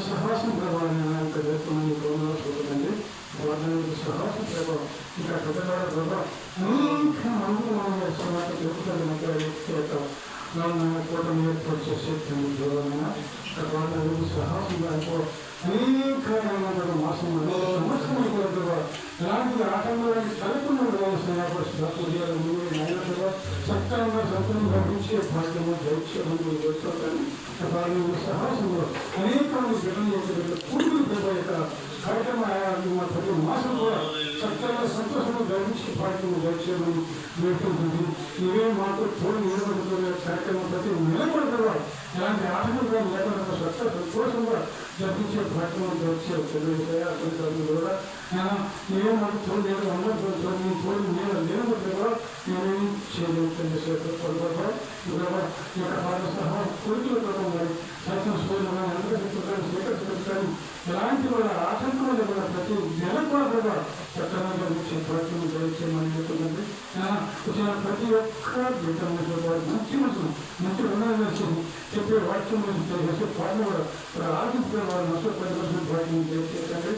సహవాసం ప్రభావం చూడండి సహవాసం ప్రభావం ఇంకా పెద్దవాడ ప్రభావం అనేక మంది మన చెబుతారు కూటమి ఏర్పాటు చేసే సహవాసం అనేక మాసం సంవత్సరం ఎలాంటి ఆటంకానికి తలకుండా సత్కారంగా సంతం గమనించే భాగ్యము దైత్యము సహవాసంలో అనేక మంది బిడ్డలు పూర్వులు ప్రభావిత కార్యక్రమ ప్రతి మాసం కూడా సత్కారంగా సంతోషంగా గమనించే భాగ్యము దైత్యమని వేడుకుంటుంది. ఇవే మాకు తోడు నిలబడుతున్న కార్యక్రమం ప్రతి నిలబడతారు ఎలాంటి ఆటంకంగా లేకుండా సత్తా సంతోషంగా జరిపించే భాగ్యము దైత్య తెలియజేయాలి కూడా ఇవే మాకు తోడు నేను అందరూ తోడు నేను లేనప్పుడు కూడా నేనేమి చేయలేదు సహా కొడుకులతో మరి సత్యం సూర్యులు స్వీకరించడానికి ఎలాంటి వాళ్ళ ఆటంకం లేకుండా ప్రతి నెల కూడా చట్టంగా వచ్చే ప్రయత్నం చేయమని చెప్తుందండి. వచ్చిన ప్రతి ఒక్క బిడ్డ మంచి మనసు మంచి రుణాలు చెప్పే వాక్యం చేసే పాటలు కూడా ఆర్థిక వారు నష్టపడి ప్రయత్నం చేసేటండి.